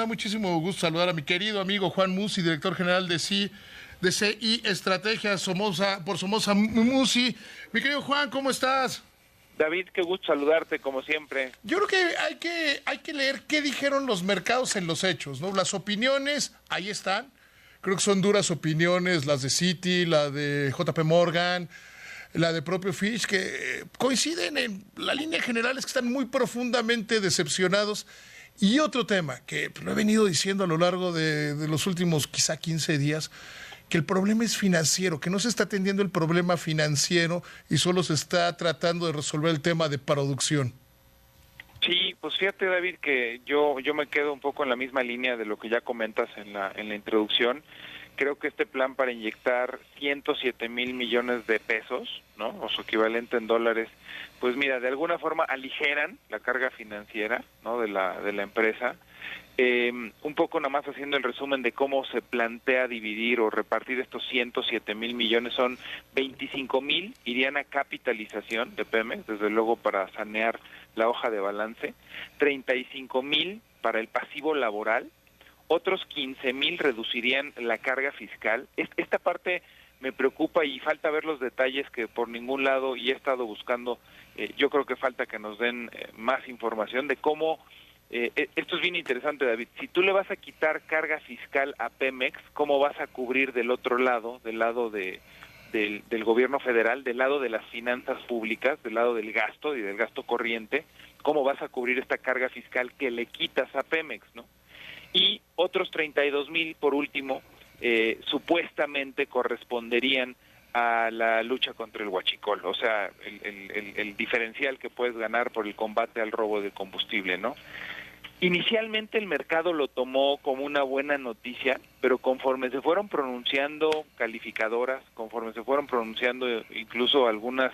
da muchísimo gusto saludar a mi querido amigo Juan Musi, director general de CI Estrategias por Somoza Musi. Mi querido Juan, ¿cómo estás? David, qué gusto saludarte, como siempre. Yo creo que hay que leer qué dijeron los mercados en los hechos, ¿no? Las opiniones, ahí están. Creo que son duras opiniones, las de Citi, la de JP Morgan, la de propio Fitch, que coinciden en la línea general, es que están muy profundamente decepcionados. Y otro tema que lo he venido diciendo a lo largo de los últimos quizá 15 días, que el problema es financiero, que no se está atendiendo el problema financiero y solo se está tratando de resolver el tema de producción. Sí, pues fíjate, David, que yo me quedo un poco en la misma línea de lo que ya comentas en la introducción. Creo que este plan para inyectar 107 mil millones de pesos, ¿no? O su equivalente en dólares, pues mira, de alguna forma aligeran la carga financiera, ¿no? de la empresa. Un poco nada más haciendo el resumen de cómo se plantea dividir o repartir estos 107 mil millones, son 25 mil irían a capitalización de Pemex, desde luego para sanear la hoja de balance, 35 mil para el pasivo laboral, otros 15 mil reducirían la carga fiscal. Esta parte me preocupa y falta ver los detalles que por ningún lado, y he estado buscando, yo creo que falta que nos den más información de cómo. Esto es bien interesante, David. Si tú le vas a quitar carga fiscal a Pemex, ¿cómo vas a cubrir del otro lado, del lado del gobierno federal, del lado de las finanzas públicas, del lado del gasto y del gasto corriente? ¿Cómo vas a cubrir esta carga fiscal que le quitas a Pemex, no? Y otros 32 mil, por último, supuestamente corresponderían a la lucha contra el huachicol, o sea, el diferencial que puedes ganar por el combate al robo de combustible, ¿no? Inicialmente el mercado lo tomó como una buena noticia, pero conforme se fueron pronunciando calificadoras, conforme se fueron pronunciando incluso algunas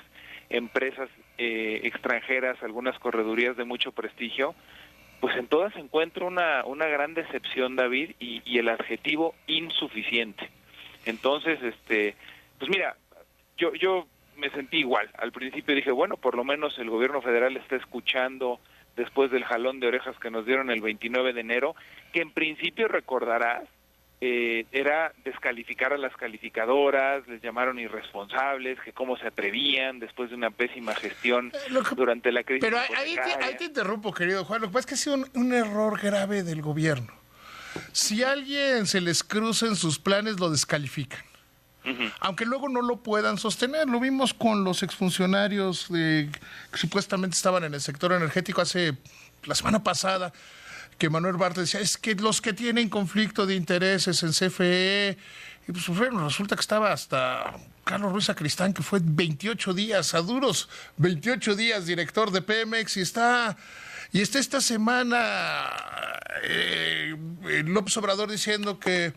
empresas extranjeras, algunas corredurías de mucho prestigio, pues en todas se encuentra una gran decepción, David, y el adjetivo insuficiente. Entonces, pues mira, yo me sentí igual. Al principio dije, bueno, por lo menos el gobierno federal está escuchando después del jalón de orejas que nos dieron el 29 de enero, que en principio recordarás, era descalificar a las calificadoras, les llamaron irresponsables, que cómo se atrevían después de una pésima gestión durante la crisis. Pero ahí te interrumpo, querido Juan, lo que pasa es que ha sido un error grave del gobierno. Si a alguien se les cruza en sus planes, lo descalifican. Aunque luego no lo puedan sostener. Lo vimos con los exfuncionarios que supuestamente estaban en el sector energético la semana pasada, que Manuel Bartlett decía, es que los que tienen conflicto de intereses en CFE, y pues bueno, resulta que estaba hasta Carlos Ruiz Sacristán, que fue 28 días, a duros 28 días director de Pemex, y está esta semana López Obrador diciendo que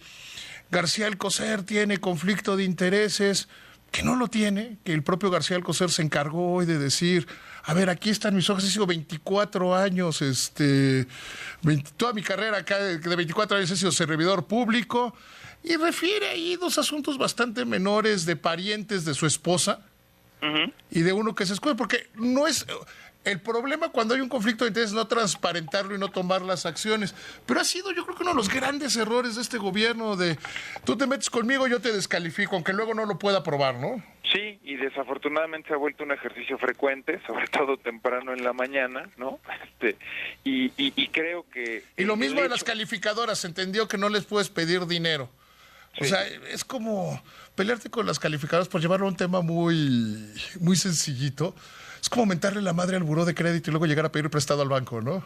García Alcocer tiene conflicto de intereses, que no lo tiene, que el propio García Alcocer se encargó hoy de decir, a ver, aquí están mis hojas, he sido 24 años, toda mi carrera acá de 24 años he sido servidor público, y refiere ahí dos asuntos bastante menores de parientes de su esposa y de uno que se escucha, porque no es... El problema cuando hay un conflicto de interés es no transparentarlo y no tomar las acciones. Pero ha sido, yo creo que uno de los grandes errores de este gobierno de tú te metes conmigo, yo te descalifico, aunque luego no lo pueda probar, ¿no? Sí, y desafortunadamente se ha vuelto un ejercicio frecuente, sobre todo temprano en la mañana, ¿no? Y creo que... Y lo mismo de las calificadoras, entendió que no les puedes pedir dinero. Sí. O sea, es como pelearte con las calificadoras por llevarlo a un tema muy, muy sencillito. Es como mentarle la madre al buró de crédito y luego llegar a pedir prestado al banco, ¿no?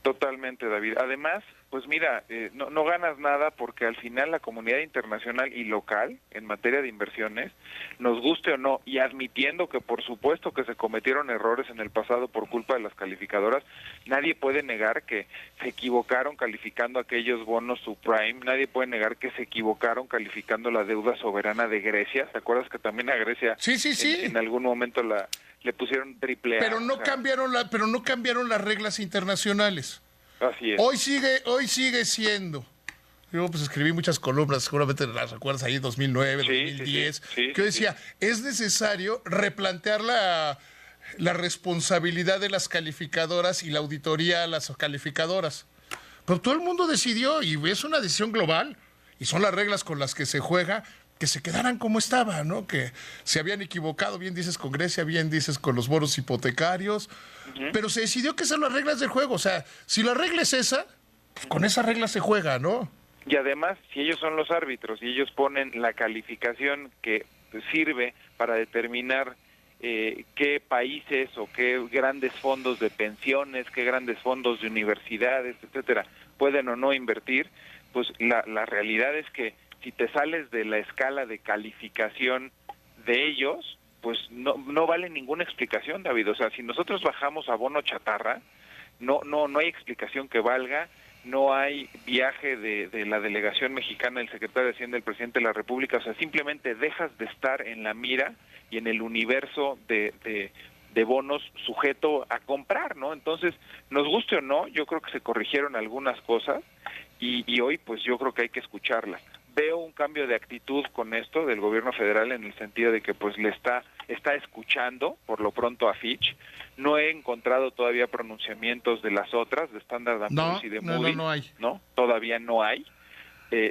Totalmente, David. Además, pues mira, no ganas nada porque al final la comunidad internacional y local en materia de inversiones, nos guste o no, y admitiendo que por supuesto que se cometieron errores en el pasado por culpa de las calificadoras, nadie puede negar que se equivocaron calificando aquellos bonos subprime, nadie puede negar que se equivocaron calificando la deuda soberana de Grecia. ¿Te acuerdas que también a Grecia sí. En algún momento le pusieron triple A? Pero no cambiaron las reglas internacionales. Así es. Hoy sigue siendo. Yo pues escribí muchas columnas, seguramente las recuerdas ahí, 2009, 2010, que yo decía, es necesario replantear la responsabilidad de las calificadoras y la auditoría a las calificadoras. Pero todo el mundo decidió, y es una decisión global, y son las reglas con las que se juega, que se quedaran como estaba, ¿no? Que se habían equivocado, bien dices con Grecia, bien dices con los bonos hipotecarios, pero se decidió que esas son las reglas del juego. O sea, si la regla es esa, pues con esa regla se juega, ¿no? Y además, si ellos son los árbitros y ellos ponen la calificación que sirve para determinar qué países o qué grandes fondos de pensiones, qué grandes fondos de universidades, etcétera, pueden o no invertir, pues la realidad es que si te sales de la escala de calificación de ellos, pues no vale ninguna explicación, David. O sea, si nosotros bajamos a bono chatarra, no hay explicación que valga. No hay viaje de la delegación mexicana, el secretario de Hacienda, el presidente de la República. O sea, simplemente dejas de estar en la mira y en el universo de bonos sujeto a comprar, ¿no? Entonces, nos guste o no, yo creo que se corrigieron algunas cosas y hoy pues yo creo que hay que escucharlas. Veo un cambio de actitud con esto del gobierno federal en el sentido de que pues le está escuchando por lo pronto a Fitch. No he encontrado todavía pronunciamientos de las otras, de Standard & Poor's y de Moody's. No hay. ¿No? Todavía no hay.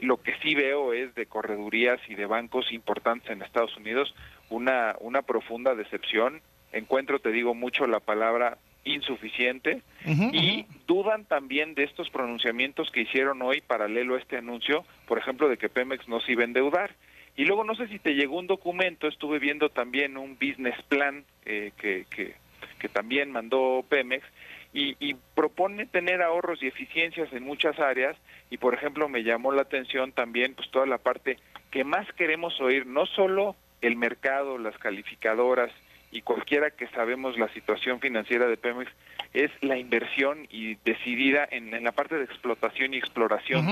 Lo que sí veo es de corredurías y de bancos importantes en Estados Unidos una profunda decepción. Encuentro, te digo, mucho la palabra insuficiente y dudan también de estos pronunciamientos que hicieron hoy paralelo a este anuncio, por ejemplo, de que Pemex no se iba a endeudar. Y luego no sé si te llegó un documento, estuve viendo también un business plan que también mandó Pemex y propone tener ahorros y eficiencias en muchas áreas y por ejemplo me llamó la atención también pues toda la parte que más queremos oír, no solo el mercado, las calificadoras y cualquiera que sabemos la situación financiera de Pemex, es la inversión y decidida en la parte de explotación y exploración,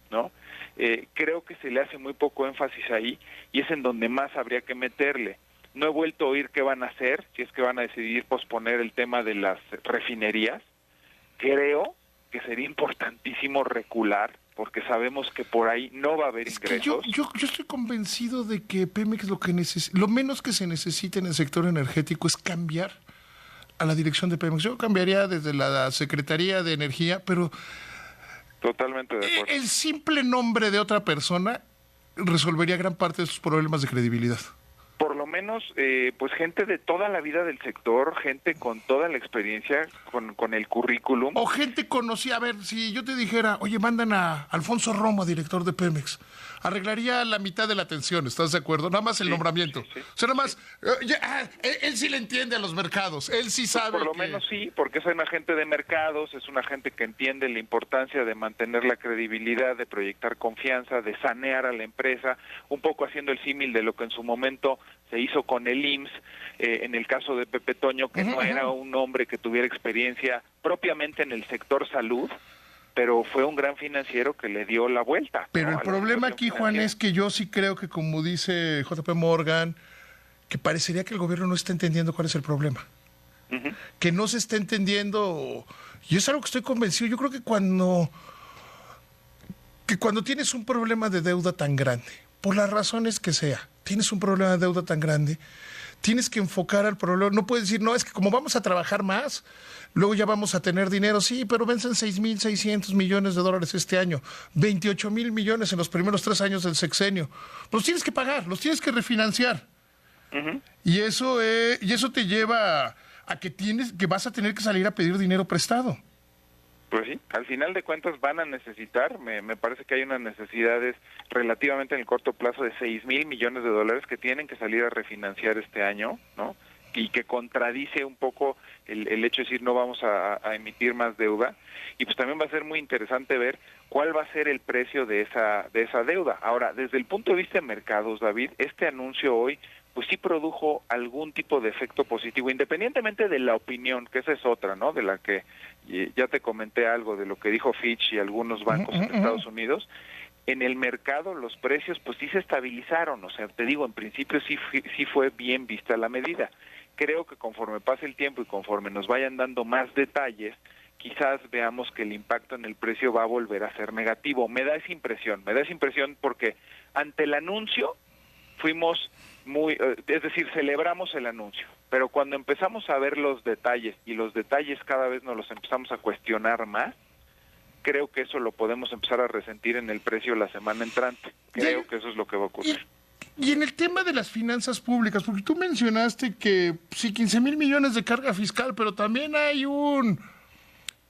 ¿no? Creo que se le hace muy poco énfasis ahí y es en donde más habría que meterle. No he vuelto a oír qué van a hacer, si es que van a decidir posponer el tema de las refinerías. Creo que sería importantísimo recular, porque sabemos que por ahí no va a haber ingresos. Yo estoy convencido de que Pemex lo menos que se necesita en el sector energético es cambiar a la dirección de Pemex. Yo cambiaría desde la Secretaría de Energía, pero Totalmente de acuerdo. el simple nombre de otra persona resolvería gran parte de sus problemas de credibilidad. Por lo menos, pues gente de toda la vida del sector, gente con toda la experiencia, con el currículum. O gente conocida. A ver, si yo te dijera, oye, mandan a Alfonso Romo, director de Pemex, arreglaría la mitad de la atención, ¿estás de acuerdo? Nada más el nombramiento. Sí. O sea, nada más, él sí le entiende a los mercados, él sí sabe. Por lo menos sí, porque es un agente de mercados, es un agente que entiende la importancia de mantener la credibilidad, de proyectar confianza, de sanear a la empresa, un poco haciendo el símil de lo que en su momento se hizo con el IMSS, en el caso de Pepe Toño, que no era un hombre que tuviera experiencia propiamente en el sector salud, pero fue un gran financiero que le dio la vuelta. Pero el problema aquí, Juan, es que yo sí creo que, como dice JP Morgan, que parecería que el gobierno no está entendiendo cuál es el problema. Que no se está entendiendo, y es algo que estoy convencido. Yo creo que cuando tienes un problema de deuda tan grande, por las razones que sea, tienes un problema de deuda tan grande, tienes que enfocar al problema. No puedes decir, no, es que como vamos a trabajar más, luego ya vamos a tener dinero. Sí, pero vencen 6,600 millones de dólares este año, 28,000 millones en los primeros 3 años del sexenio. Los tienes que pagar, los tienes que refinanciar. Y eso te lleva a que vas a tener que salir a pedir dinero prestado. Pues sí, al final de cuentas van a necesitar, me parece que hay unas necesidades relativamente en el corto plazo de 6,000 millones de dólares que tienen que salir a refinanciar este año, ¿no? Y que contradice un poco el hecho de decir no vamos a emitir más deuda. Y pues también va a ser muy interesante ver cuál va a ser el precio de esa deuda. Ahora, desde el punto de vista de mercados, David, este anuncio hoy pues sí produjo algún tipo de efecto positivo, independientemente de la opinión, que esa es otra, ¿no? De la que ya te comenté algo de lo que dijo Fitch y algunos bancos en Estados Unidos. En el mercado los precios pues sí se estabilizaron, o sea, te digo, en principio sí fue bien vista la medida. Creo que conforme pase el tiempo y conforme nos vayan dando más detalles, quizás veamos que el impacto en el precio va a volver a ser negativo. Me da esa impresión porque ante el anuncio fuimos es decir, celebramos el anuncio, pero cuando empezamos a ver los detalles y los detalles cada vez nos los empezamos a cuestionar más, creo que eso lo podemos empezar a resentir en el precio la semana entrante. Creo que eso es lo que va a ocurrir. Y en el tema de las finanzas públicas, porque tú mencionaste que sí, 15,000 millones de carga fiscal, pero también hay un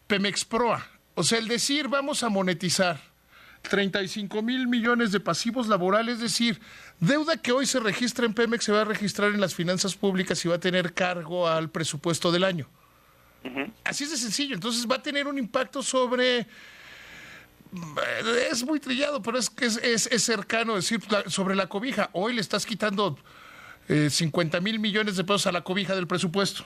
Pemex Proa. O sea, el decir vamos a monetizar 35,000 millones de pasivos laborales, es decir, deuda que hoy se registra en Pemex se va a registrar en las finanzas públicas y va a tener cargo al presupuesto del año. Así es de sencillo. Entonces va a tener un impacto sobre... Es muy trillado, pero es que es cercano decir sobre la cobija. Hoy le estás quitando 50,000 millones de pesos a la cobija del presupuesto.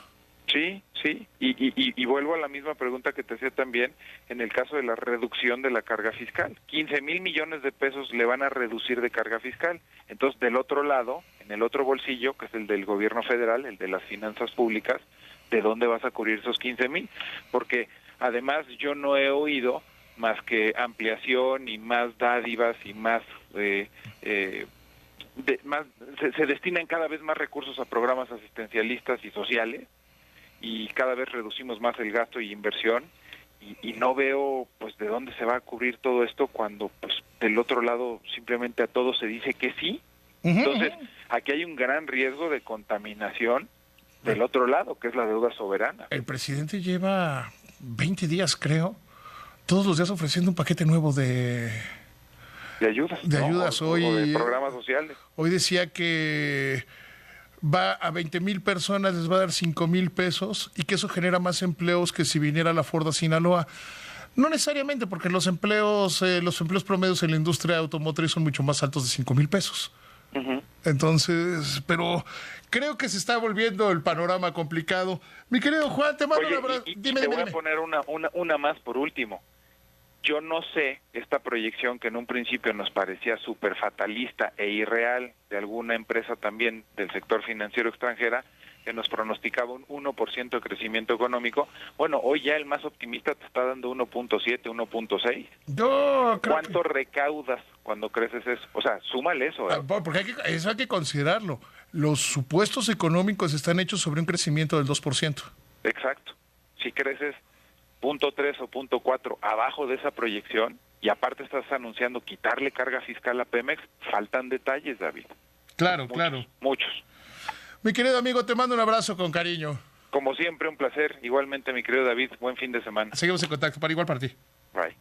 Sí, sí, y vuelvo a la misma pregunta que te hacía también en el caso de la reducción de la carga fiscal. 15,000 millones de pesos le van a reducir de carga fiscal. Entonces, del otro lado, en el otro bolsillo, que es el del gobierno federal, el de las finanzas públicas, ¿de dónde vas a cubrir esos 15,000? Porque además yo no he oído más que ampliación y más dádivas y más... se destinan cada vez más recursos a programas asistencialistas y sociales, y cada vez reducimos más el gasto y inversión, y no veo pues de dónde se va a cubrir todo esto cuando pues del otro lado simplemente a todos se dice que sí. Entonces aquí hay un gran riesgo de contaminación del otro lado, que es la deuda soberana. El presidente lleva 20 días, creo, todos los días ofreciendo un paquete nuevo de ayudas. De ayudas. O de programas sociales. Hoy decía que va a 20,000 personas, les va a dar 5,000 pesos y que eso genera más empleos que si viniera la Ford a Sinaloa. No necesariamente, porque los empleos promedios en la industria automotriz son mucho más altos de 5,000 pesos. Entonces, pero creo que se está volviendo el panorama complicado. Mi querido Juan, te mando un abrazo. Dime. Voy a poner una más por último. Yo no sé, esta proyección que en un principio nos parecía súper fatalista e irreal de alguna empresa también del sector financiero extranjera, que nos pronosticaba un 1% de crecimiento económico, bueno, hoy ya el más optimista te está dando 1.7, 1.6. Yo creo ¿Cuánto recaudas cuando creces eso? O sea, súmale eso. Porque eso hay que considerarlo. Los supuestos económicos están hechos sobre un crecimiento del 2%. Exacto. Si creces 0.3 o 0.4 abajo de esa proyección, y aparte estás anunciando quitarle carga fiscal a Pemex, faltan detalles, David. Claro, claro. Muchos. Mi querido amigo, te mando un abrazo con cariño. Como siempre, un placer. Igualmente, mi querido David, buen fin de semana. Seguimos en contacto, para igual para ti. Bye.